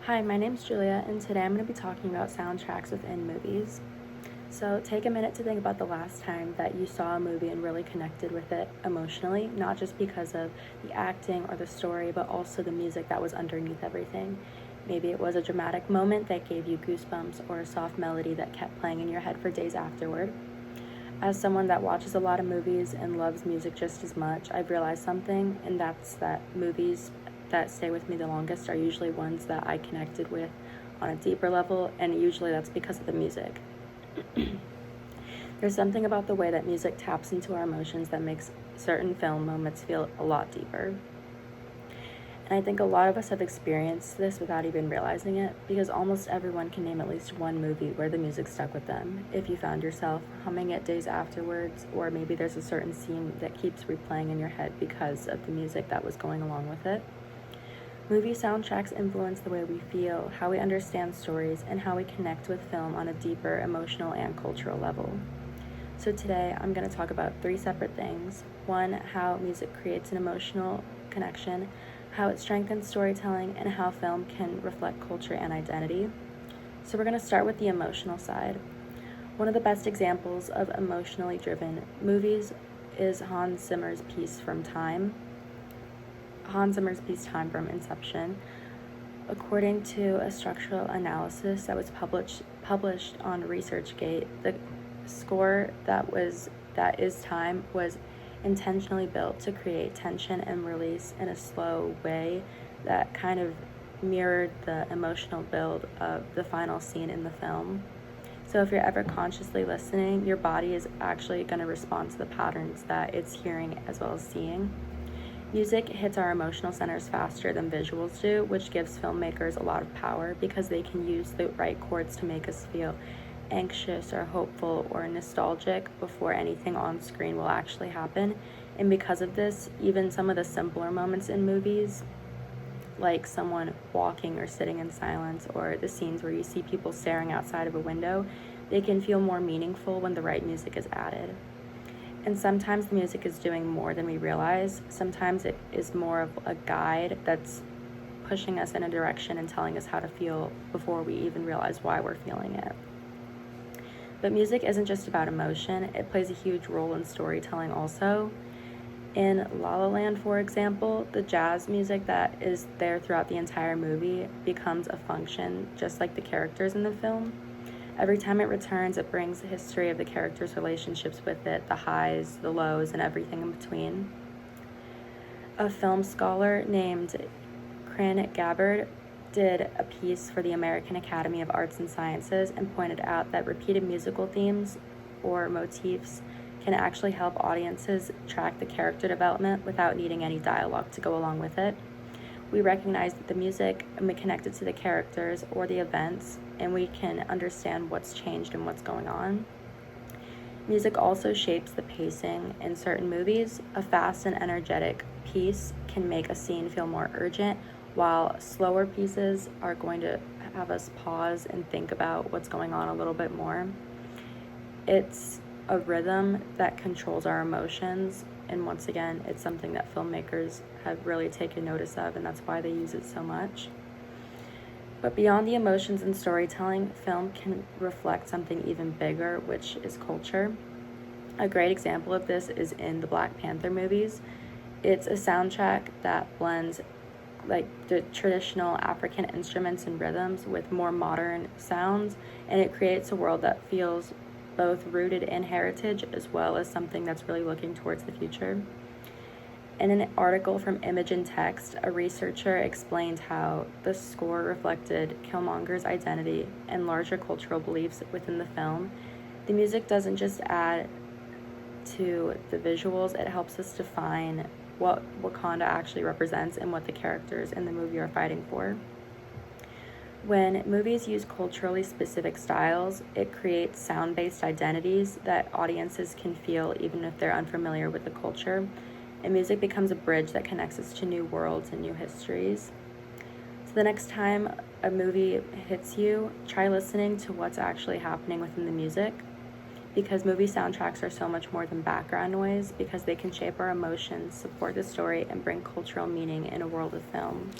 Hi, my name's Julia, and today I'm going to be talking about soundtracks within movies. So, take a minute to think about the last time that you saw a movie and really connected with it emotionally, not just because of the acting or the story, but also the music that was underneath everything. Maybe it was a dramatic moment that gave you goosebumps or a soft melody that kept playing in your head for days afterward. As someone that watches a lot of movies and loves music just as much, I've realized something, and that's that movies that stay with me the longest are usually ones that I connected with on a deeper level, and usually that's because of the music. There's something about the way that music taps into our emotions that makes certain film moments feel a lot deeper. And I think a lot of us have experienced this without even realizing it, because almost everyone can name at least one movie where the music stuck with them. If you found yourself humming it days afterwards, or maybe there's a certain scene that keeps replaying in your head because of the music that was going along with it. Movie soundtracks influence the way we feel, how we understand stories, and how we connect with film on a deeper emotional and cultural level. So today I'm going to talk about 3 separate things. 1, how music creates an emotional connection, how it strengthens storytelling, and how film can reflect culture and identity. So we're going to start with the emotional side. One of the best examples of emotionally driven movies is Hans Zimmer's piece Time from Inception. According to a structural analysis that was published on ResearchGate, the score that is Time was intentionally built to create tension and release in a slow way that kind of mirrored the emotional build of the final scene in the film. So if you're ever consciously listening, your body is actually going to respond to the patterns that it's hearing as well as seeing. Music hits our emotional centers faster than visuals do, which gives filmmakers a lot of power because they can use the right chords to make us feel anxious or hopeful or nostalgic before anything on screen will actually happen. And because of this, even some of the simpler moments in movies, like someone walking or sitting in silence, or the scenes where you see people staring outside of a window, they can feel more meaningful when the right music is added. And sometimes the music is doing more than we realize. Sometimes it is more of a guide that's pushing us in a direction and telling us how to feel before we even realize why we're feeling it. But music isn't just about emotion, it plays a huge role in storytelling also. In La La Land, for example, the jazz music that is there throughout the entire movie becomes a function just like the characters in the film. Every time it returns, it brings the history of the characters' relationships with it, the highs, the lows, and everything in between. A film scholar named Cran Gabbard did a piece for the American Academy of Arts and Sciences and pointed out that repeated musical themes or motifs can actually help audiences track the character development without needing any dialogue to go along with it. We recognize that the music may connect it to the characters or the events, and we can understand what's changed and what's going on. Music also shapes the pacing in certain movies. A fast and energetic piece can make a scene feel more urgent, while slower pieces are going to have us pause and think about what's going on a little bit more. It's a rhythm that controls our emotions, and once again, it's something that filmmakers have really taken notice of, and that's why they use it so much. But beyond the emotions and storytelling, film can reflect something even bigger, which is culture. A great example of this is in the Black Panther movies. It's a soundtrack that blends like the traditional African instruments and rhythms with more modern sounds, and it creates a world that feels both rooted in heritage as well as something that's really looking towards the future. In an article from Image and Text, a researcher explained how the score reflected Killmonger's identity and larger cultural beliefs within the film. The music doesn't just add to the visuals, it helps us define what Wakanda actually represents and what the characters in the movie are fighting for. When movies use culturally specific styles, it creates sound-based identities that audiences can feel even if they're unfamiliar with the culture, and music becomes a bridge that connects us to new worlds and new histories. So the next time a movie hits you, try listening to what's actually happening within the music, because movie soundtracks are so much more than background noise, because they can shape our emotions, support the story, and bring cultural meaning in a world of film.